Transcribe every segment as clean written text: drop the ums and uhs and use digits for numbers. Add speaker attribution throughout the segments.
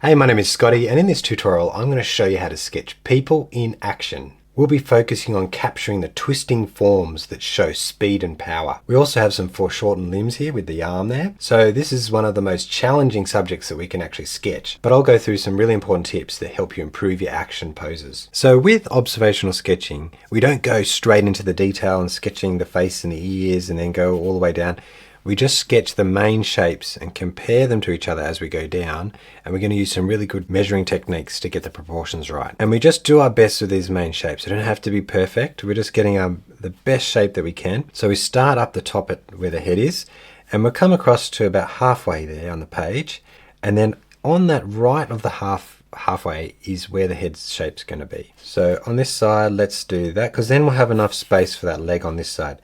Speaker 1: Hey, my name is Scotty, and in this tutorial I'm going to show you how to sketch people in action. We'll be focusing on capturing the twisting forms that show speed and power. We also have some foreshortened limbs here with the arm there. So this is one of the most challenging subjects that we can actually sketch, but I'll go through some really important tips that help you improve your action poses. So with observational sketching, we don't go straight into the detail and sketching the face and the ears and then go all the way down. We just sketch the main shapes and compare them to each other as we go down, and we're going to use some really good measuring techniques to get the proportions right. And we just do our best with these main shapes. They don't have to be perfect. We're just getting the best shape that we can. So we start up the top at where the head is, and we'll come across to about halfway there on the page, and then on that right of the halfway is where the head shape's going to be. So on this side, let's do that, because then we'll have enough space for that leg on this side.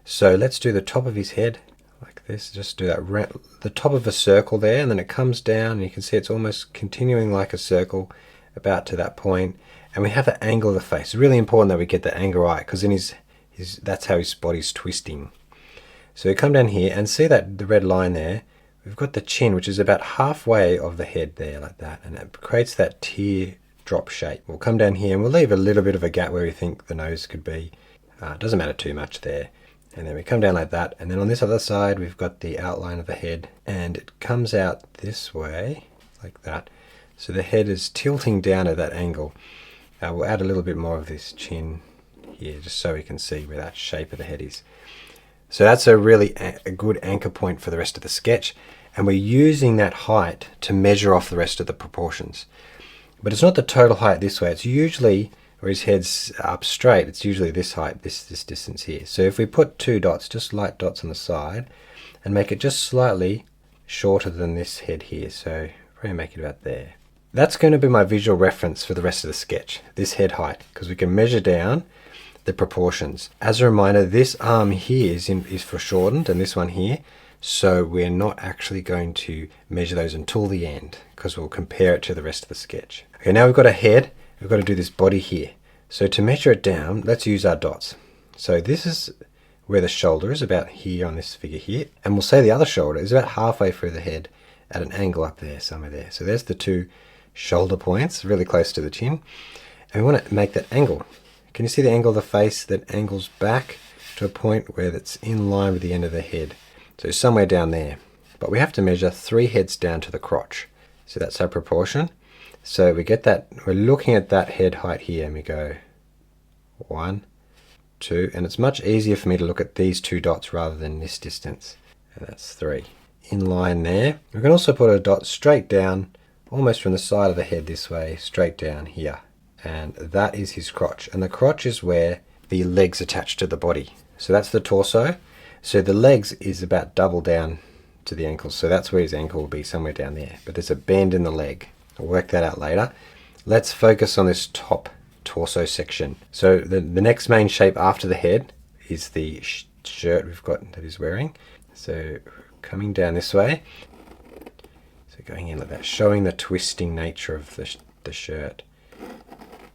Speaker 1: So let's do the top of his head like this. Just do that the top of a circle there, and then it comes down, and you can see it's almost continuing like a circle about to that point. And we have the angle of the face. It's really important that we get the angle right, because then that's how his body's twisting. So we come down here and see that the red line there, we've got the chin, which is about halfway of the head there, like that, and it creates that teardrop shape. We'll come down here and we'll leave a little bit of a gap where we think the nose could be. It doesn't matter too much there. And then we come down like that, and then on this other side we've got the outline of the head, and it comes out this way like that. So the head is tilting down at that angle. We'll add a little bit more of this chin here just so we can see where that shape of the head is. So that's a really a good anchor point for the rest of the sketch, and we're using that height to measure off the rest of the proportions. But it's not the total height this way. It's usually, where his head's up straight, it's usually this height, this distance here. So if we put two dots, just light dots on the side, and make it just slightly shorter than this head here, so probably make it about there. That's going to be my visual reference for the rest of the sketch, this head height, because we can measure down the proportions. As a reminder, this arm here is foreshortened, and this one here, so we're not actually going to measure those until the end, because we'll compare it to the rest of the sketch. Okay, now we've got a head. We've got to do this body here. So to measure it down, let's use our dots. So this is where the shoulder is, about here on this figure here. And we'll say the other shoulder is about halfway through the head at an angle up there, somewhere there. So there's the two shoulder points, really close to the chin. And we want to make that angle. Can you see the angle of the face that angles back to a point where that's in line with the end of the head? So somewhere down there. But we have to measure 3 heads down to the crotch. So that's our proportion. So we get that, we're looking at that head height here, and we go 1, 2, and it's much easier for me to look at these 2 dots rather than this distance. And that's 3. In line there. We can also put a dot straight down, almost from the side of the head this way, straight down here. And that is his crotch. And the crotch is where the legs attach to the body. So that's the torso. So the legs is about double down to the ankles. So that's where his ankle will be, somewhere down there. But there's a bend in the leg. We'll work that out later. Let's focus on this top torso section. So the next main shape after the head is the shirt we've got that he's wearing. So coming down this way, so going in like that, showing the twisting nature of the shirt.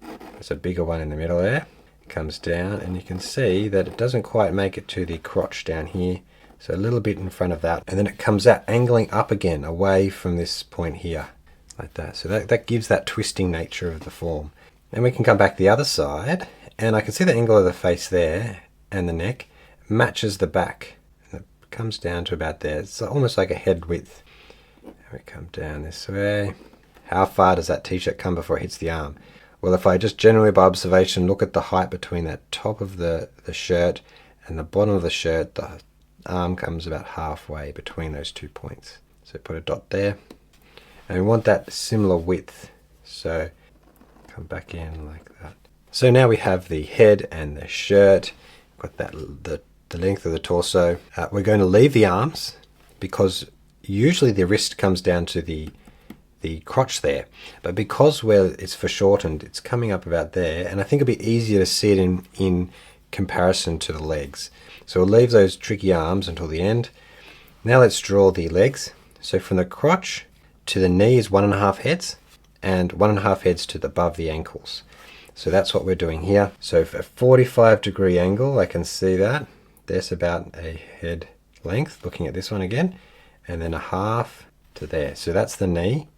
Speaker 1: There's a bigger one in the middle there. It comes down, and you can see that it doesn't quite make it to the crotch down here. So a little bit in front of that, and then it comes out angling up again away from this point here. Like that. So that gives that twisting nature of the form. And we can come back the other side, and I can see the angle of the face there, and the neck matches the back. And it comes down to about there. It's almost like a head width. And we come down this way. How far does that t-shirt come before it hits the arm? Well, if I just generally by observation look at the height between that top of the shirt and the bottom of the shirt, the arm comes about halfway between those 2 points. So put a dot there. And we want that similar width, so come back in like that. So now we have the head and the shirt, got that the length of the torso. We're going to leave the arms, because usually the wrist comes down to the crotch there, but because it's foreshortened, it's coming up about there, and I think it'll be easier to see it in comparison to the legs. So we'll leave those tricky arms until the end. Now let's draw the legs. So from the crotch to the knee is 1.5 heads, and 1.5 heads to above the ankles. So that's what we're doing here. So for a 45-degree angle, I can see that. There's about a head length, looking at this one again, and then a half to there. So that's the knee.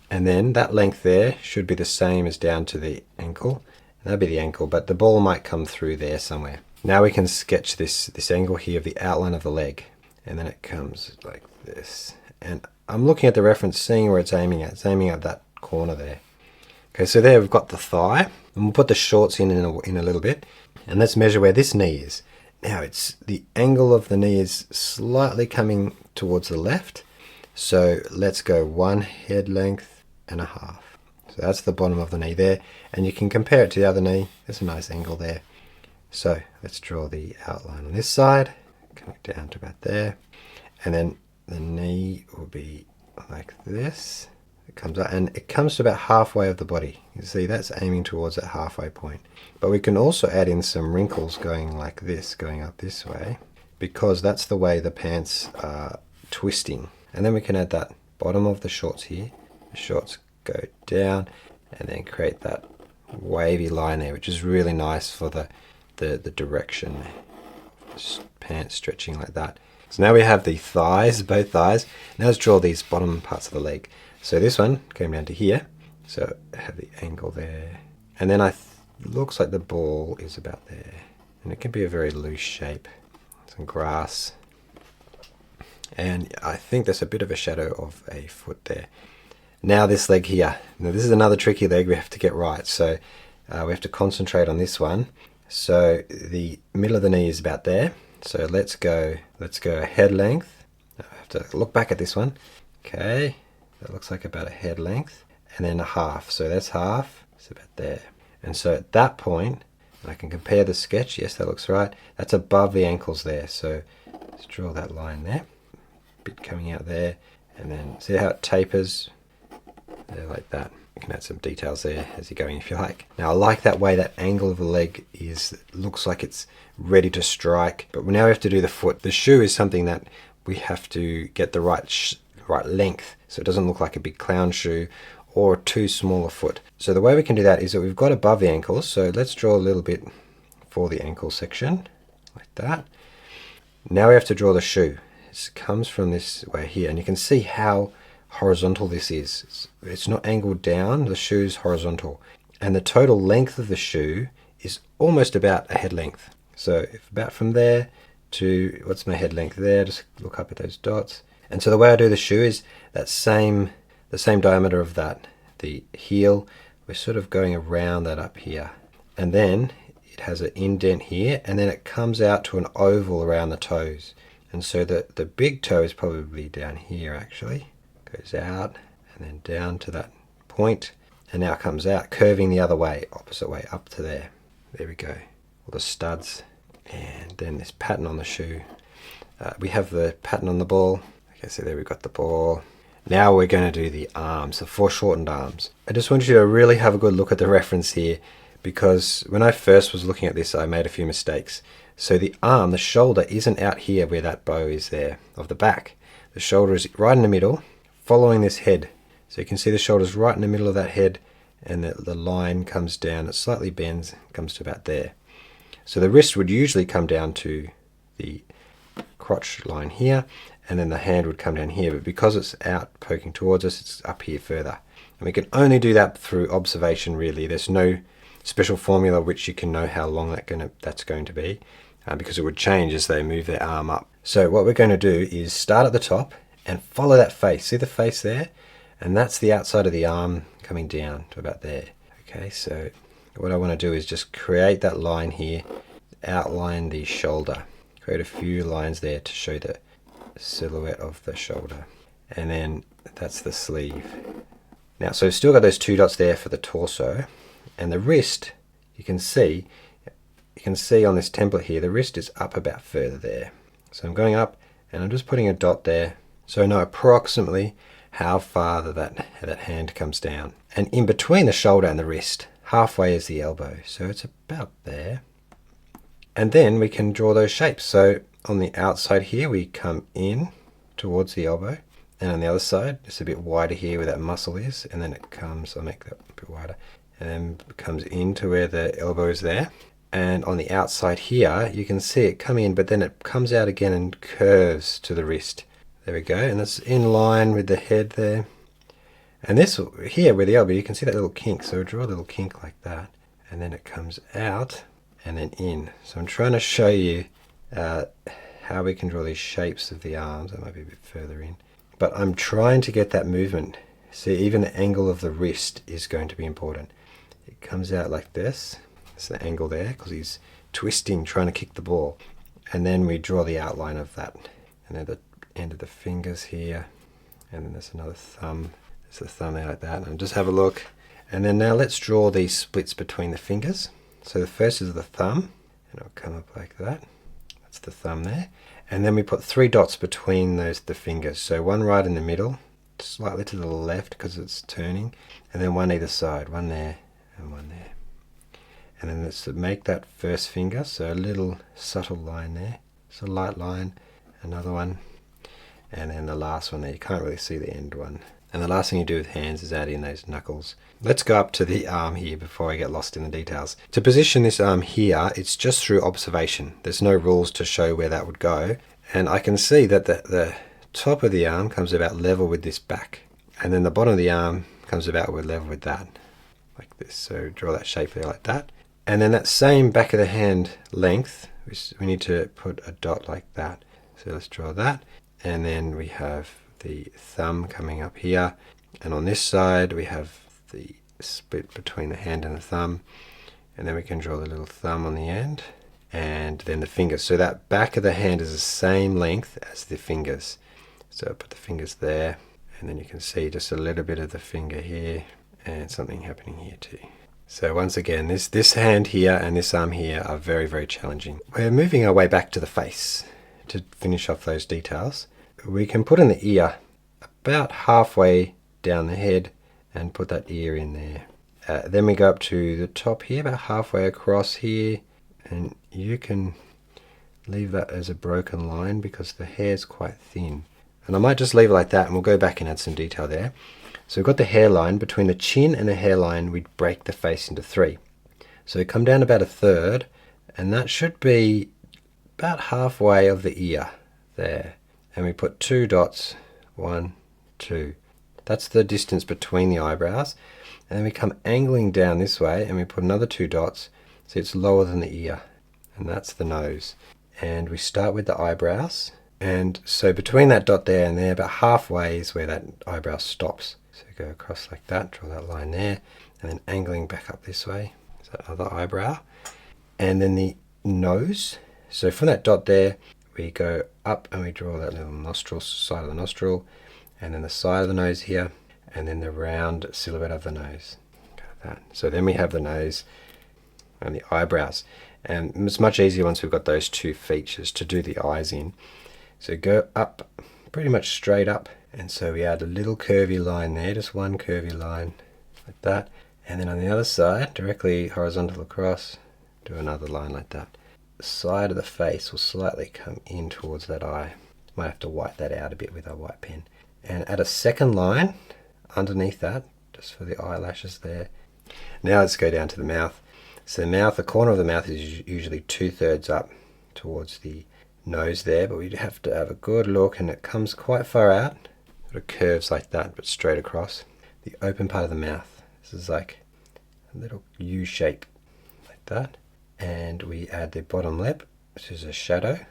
Speaker 1: And then that length there should be the same as down to the ankle. That'd be the ankle, but the ball might come through there somewhere. Now we can sketch this angle here of the outline of the leg. And then it comes like this. And I'm looking at the reference, seeing where it's aiming at. It's aiming at that corner there. Okay, so there we've got the thigh. And we'll put the shorts in a little bit. And let's measure where this knee is. Now it's the angle of the knee is slightly coming towards the left. So let's go 1 head length and a half. So that's the bottom of the knee there. And you can compare it to the other knee. There's a nice angle there. So let's draw the outline on this side. Coming down to about there. And then the knee will be like this. It comes up and it comes to about halfway of the body. You see that's aiming towards that halfway point. But we can also add in some wrinkles going like this, going up this way, because that's the way the pants are twisting. And then we can add that bottom of the shorts here. The shorts go down and then create that wavy line there, which is really nice for the direction. Just pants stretching like that. So now we have the thighs, both thighs. Now let's draw these bottom parts of the leg. So this one came down to here. So I have the angle there. And then looks like the ball is about there. And it can be a very loose shape. Some grass. And I think there's a bit of a shadow of a foot there. Now this leg here. Now this is another tricky leg we have to get right. So we have to concentrate on this one. So the middle of the knee is about there. So let's go a head length. I have to look back at this one. Okay, that looks like about a head length. And then a half. So that's half. It's about there. And so at that point, I can compare the sketch. Yes, that looks right. That's above the ankles there. So let's draw that line there. Bit coming out there. And then see how it tapers there like that. You can add some details there as you're going if you like. Now I like that way that angle of the leg looks like it's ready to strike. But now we have to do the foot. The shoe is something that we have to get the right length so it doesn't look like a big clown shoe or too small a foot. So the way we can do that is that we've got above the ankles. So let's draw a little bit for the ankle section like that. Now we have to draw the shoe. It comes from this way here and you can see how horizontal this is. It's not angled down, the shoe's horizontal. And the total length of the shoe is almost about a head length. So if about from there to, what's my head length there, just look up at those dots. And so the way I do the shoe is the same diameter of that. The heel, we're sort of going around that up here. And then it has an indent here and then it comes out to an oval around the toes. And so the big toe is probably down here actually. Goes out and then down to that point and now comes out curving the other way, opposite way up to there. There we go, all the studs. And then this pattern on the shoe. We have the pattern on the ball. Okay, so there we've got the ball. Now we're going to do the arms, the foreshortened arms. I just want you to really have a good look at the reference here because when I first was looking at this I made a few mistakes. So the arm, the shoulder isn't out here where that bow is there of the back. The shoulder is right in the middle, following this head. So you can see the shoulder's right in the middle of that head and the line comes down, it slightly bends, comes to about there. So the wrist would usually come down to the crotch line here and then the hand would come down here, but because it's out poking towards us, it's up here further. And we can only do that through observation really. There's no special formula which you can know how long that's going to be because it would change as they move their arm up. So what we're going to do is start at the top and follow that face. See the face there? And that's the outside of the arm coming down to about there. Okay, so what I want to do is just create that line here, outline the shoulder. Create a few lines there to show the silhouette of the shoulder. And then that's the sleeve. Now, so we've still got those 2 dots there for the torso. And the wrist, you can see on this template here, the wrist is up about further there. So I'm going up and I'm just putting a dot there. So I know approximately how far that hand comes down. And in between the shoulder and the wrist, halfway is the elbow. So it's about there. And then we can draw those shapes. So on the outside here, we come in towards the elbow. And on the other side, it's a bit wider here where that muscle is. And then it comes, I'll make that a bit wider. And then it comes into where the elbow is there. And on the outside here, you can see it come in, but then it comes out again and curves to the wrist. There we go, and that's in line with the head there. And this here with the elbow, you can see that little kink. So we'll draw a little kink like that, and then it comes out and then in. So I'm trying to show you how we can draw these shapes of the arms. That might be a bit further in. But I'm trying to get that movement. See, even the angle of the wrist is going to be important. It comes out like this. That's the angle there because he's twisting, trying to kick the ball. And then we draw the outline of that. And then the end of the fingers here. And then there's another thumb. There's the thumb there like that. And just have a look. And then now let's draw these splits between the fingers. So the first is the thumb. And it'll come up like that. That's the thumb there. And then we put 3 dots between the fingers. So one right in the middle, slightly to the left because it's turning, and then one either side, one there and one there. And then let's make that first finger, so a little subtle line there. So a light line, another one, and then the last one there. You can't really see the end one. And the last thing you do with hands is add in those knuckles. Let's go up to the arm here before I get lost in the details. To position this arm here, it's just through observation. There's no rules to show where that would go. And I can see that the top of the arm comes about level with this back. And then the bottom of the arm comes about level with that. Like this. So draw that shape there like that. And then that same back of the hand length, we need to put a dot like that. So let's draw that. And then we have the thumb coming up here, and on this side we have the split between the hand and the thumb, and then we can draw the little thumb on the end and then the fingers. So that back of the hand is the same length as the fingers. So put the fingers there, and then you can see just a little bit of the finger here and something happening here too. So once again, this hand here and this arm here are very, very challenging. We're moving our way back to the face to finish off those details. We can put in the ear about halfway down the head and put that ear in there. Then we go up to the top here, about halfway across here, and you can leave that as a broken line because the hair is quite thin. And I might just leave it like that, and we'll go back and add some detail there. So we've got the hairline. Between the chin and the hairline, we'd break the face into 3. So we come down about 1/3, and that should be about halfway of the ear there. And we put 2 dots, 1, 2. That's the distance between the eyebrows. And then we come angling down this way and we put another 2 dots, so it's lower than the ear. And that's the nose. And we start with the eyebrows. And so between that dot there and there, about halfway is where that eyebrow stops. So go across like that, draw that line there, and then angling back up this way. Is that other eyebrow. And then the nose. So from that dot there, we go up and we draw that little nostril, side of the nostril, and then the side of the nose here, and then the round silhouette of the nose. Like that. So then we have the nose and the eyebrows. And it's much easier once we've got those 2 features to do the eyes in. So go up, pretty much straight up, and so we add a little curvy line there, just one curvy line like that. And then on the other side, directly horizontal across, do another line like that. The side of the face will slightly come in towards that eye. Might have to white that out a bit with our white pen. And add a second line underneath that, just for the eyelashes there. Now let's go down to the mouth. So the mouth, the corner of the mouth is usually 2/3 up towards the nose there, but we have to have a good look, and it comes quite far out. Sort of curves like that, but straight across. The open part of the mouth, this is like a little U shape, like that. And we add the bottom lip, which is a shadow,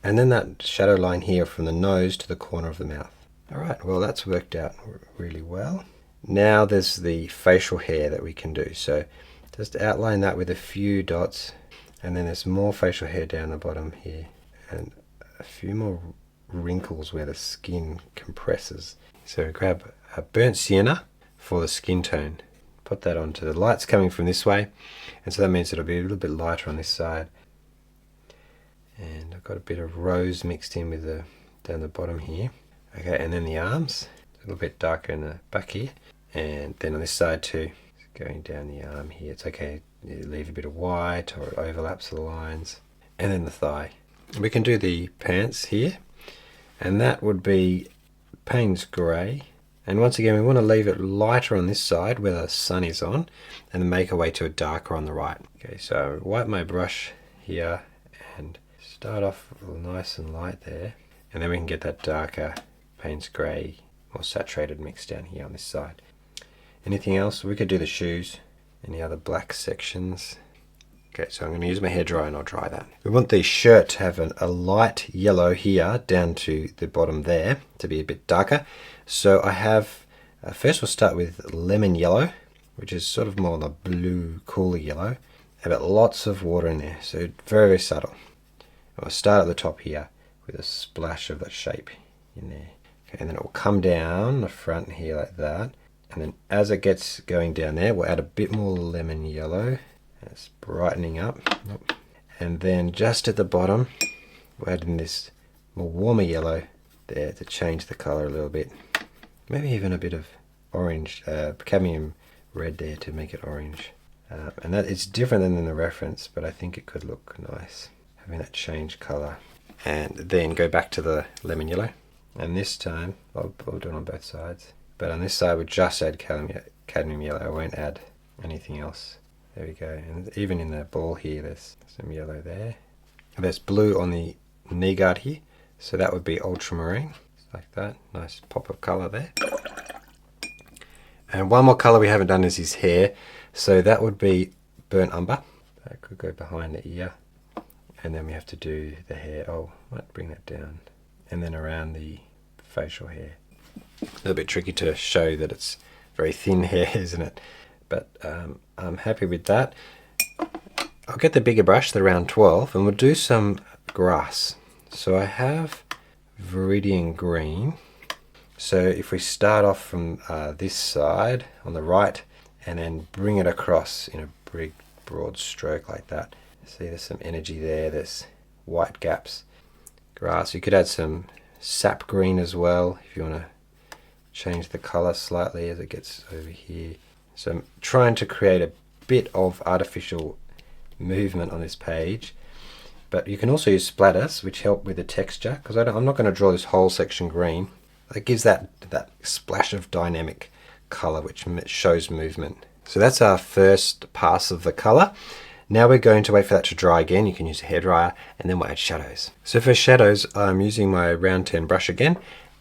Speaker 1: and then that shadow line here from the nose to the corner of the mouth. Alright, well that's worked out really well. Now there's the facial hair that we can do, so just outline that with a few dots, and then there's more facial hair down the bottom here, and a few more wrinkles where the skin compresses. So grab a burnt sienna for the skin tone. Put that onto the light's coming from this way, and so that means it'll be a little bit lighter on this side. And I've got a bit of rose mixed in with the down the bottom here. Okay, and then the arms, a little bit darker in the back here, and then on this side too, going down the arm here. It's okay, you leave a bit of white or it overlaps the lines, and then the thigh. We can do the pants here, and that would be Payne's grey. And once again, we want to leave it lighter on this side where the sun is on, and then make our way to a darker on the right. Okay, so wipe my brush here and start off nice and light there, and then we can get that darker Payne's grey more saturated mix down here on this side. Anything else? We could do the shoes. Any other black sections? Okay, so I'm going to use my hairdryer and I'll dry that. We want the shirt to have a light yellow here down to the bottom there to be a bit darker. So I have, first we'll start with lemon yellow, which is sort of more the blue, cooler yellow. I've got lots of water in there, so very, very subtle. I'll start at the top here with a splash of that shape in there. Okay, and then it will come down the front here like that. And then as it gets going down there, we'll add a bit more lemon yellow. It's brightening up. And then just at the bottom, we'll add in this more warmer yellow there to change the color a little bit. Maybe even a bit of orange, cadmium red there to make it orange. And that it's different than in the reference, but I think it could look nice, having that change color. And then go back to the lemon yellow. And this time, I'll do it on both sides. But on this side, we'll just add cadmium yellow. I won't add anything else. There we go. And even in the ball here, there's some yellow there. And there's blue on the knee guard here. So that would be ultramarine. Like that. Nice pop of color there. And one more color we haven't done is his hair. So that would be burnt umber. That could go behind the ear. And then we have to do the hair. Oh, might bring that down. And then around the facial hair. A little bit tricky to show that it's very thin hair, isn't it? But I'm happy with that. I'll get the bigger brush, the round 12, and we'll do some grass. So I have Viridian Green. So if we start off from this side on the right and then bring it across in a big broad stroke like that. See, there's some energy there. There's white gaps. Grass. You could add some sap green as well if you want to change the color slightly as it gets over here. So I'm trying to create a bit of artificial movement on this page, but you can also use splatters which help with the texture, because I'm not going to draw this whole section green. It gives that splash of dynamic color which shows movement. So that's our first pass of the color. Now we're going to wait for that to dry again. You can use a hairdryer, and then we'll add shadows. So for shadows, I'm using my round 10 brush again,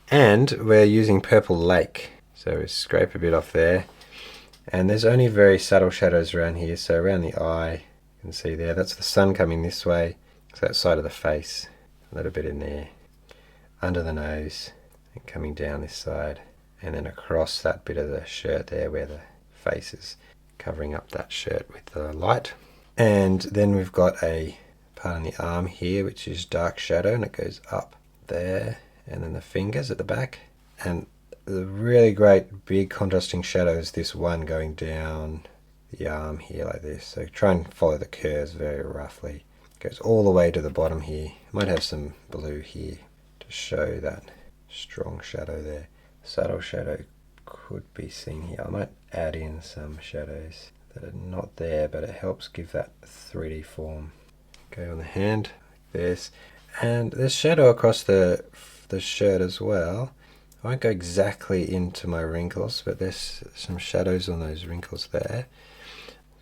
Speaker 1: and we're using Purple Lake. So we scrape a bit off there, and there's only very subtle shadows around here. So around the eye, you can see there, that's the sun coming this way. So that side of the face, a little bit in there, under the nose, and coming down this side, and then across that bit of the shirt there where the face is covering up that shirt with the light. And then we've got a part on the arm here which is dark shadow, and it goes up there, and then the fingers at the back. And the really great big contrasting shadow is this one going down the arm here like this. So try and follow the curves very roughly. It goes all the way to the bottom here. Might have some blue here to show that strong shadow there. Subtle shadow could be seen here. I might add in some shadows that are not there, but it helps give that 3D form. Go on the hand like this, and there's shadow across the shirt as well. I won't go exactly into my wrinkles, but there's some shadows on those wrinkles there.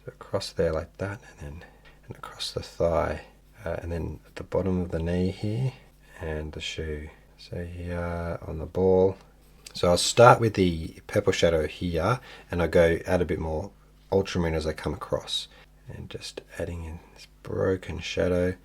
Speaker 1: So across there like that, and across the thigh, and then at the bottom of the knee here, and the shoe. So here on the ball. So I'll start with the purple shadow here, and I'll go add a bit more ultramarine as I come across, and just adding in this broken shadow.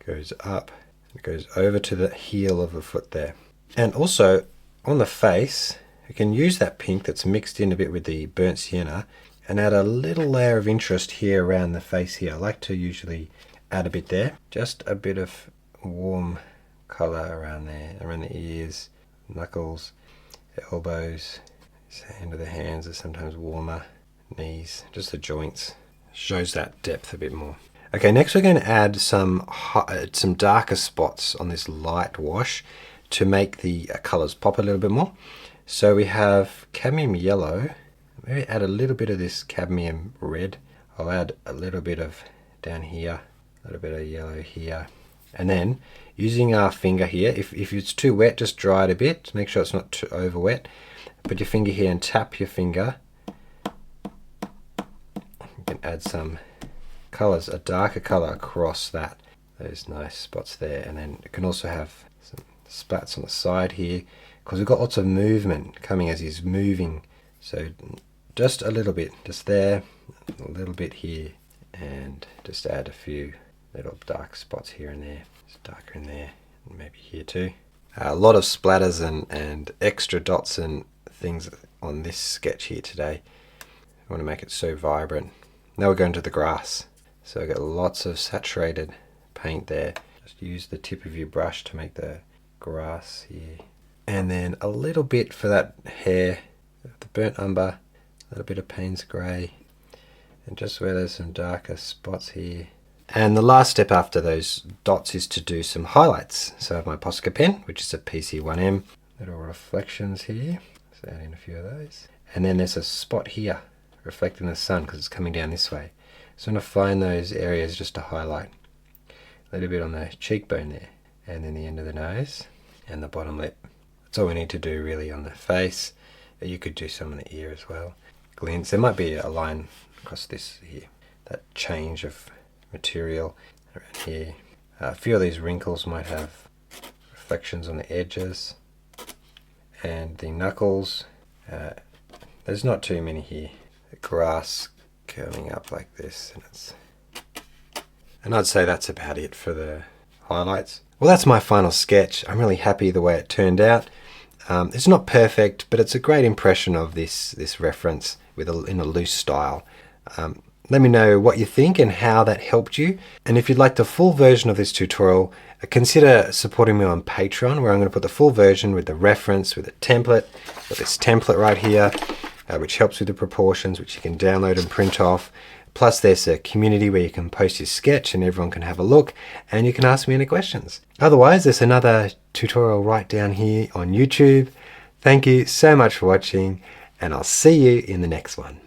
Speaker 1: Goes up, it goes over to the heel of the foot there. And also on the face, you can use that pink that's mixed in a bit with the burnt sienna and add a little layer of interest here around the face here. I like to usually add a bit there, just a bit of warm color around there, around the ears, knuckles, the elbows, the end of the hands are sometimes warmer, knees, just the joints. Shows that depth a bit more. Okay, next we're going to add some darker spots on this light wash to make the colors pop a little bit more. So we have cadmium yellow. Maybe add a little bit of this cadmium red. I'll add a little bit of down here, a little bit of yellow here. And then using our finger here, if it's too wet, just dry it a bit. Make sure it's not too over wet. Put your finger here and tap your finger. You can add some colors, a darker color across those nice spots there. And then it can also have some splats on the side here. because we've got lots of movement coming as he's moving. So just a little bit, just there, a little bit here, and just add a few little dark spots here and there. It's darker in there, and maybe here too. A lot of splatters and extra dots and things on this sketch here today. I want to make it so vibrant. Now we're going to the grass. So I've got lots of saturated paint there. Just use the tip of your brush to make the grass here. And then a little bit for that hair, the burnt umber, a little bit of Payne's grey, and just where there's some darker spots here. And the last step after those dots is to do some highlights. So I have my Posca pen, which is a PC1M. Little reflections here. Let's add in a few of those. And then there's a spot here reflecting the sun because it's coming down this way. So I'm going to find those areas just to highlight. A little bit on the cheekbone there, and then the end of the nose and the bottom lip. That's all we need to do really on the face. You could do some on the ear as well. Glints. There might be a line across this here. That change of material around here. A few of these wrinkles might have reflections on the edges. And the knuckles, there's not too many here. The grass coming up like this, and I'd say that's about it for the highlights. Well, that's my final sketch. I'm really happy the way it turned out. It's not perfect, but it's a great impression of this reference in a loose style. Let me know what you think and how that helped you. And if you'd like the full version of this tutorial, consider supporting me on Patreon, where I'm going to put the full version with the reference, with a template. Got this template right here, which helps with the proportions, which you can download and print off. Plus there's a community where you can post your sketch and everyone can have a look and you can ask me any questions. Otherwise, there's another tutorial right down here on YouTube. Thank you so much for watching, and I'll see you in the next one.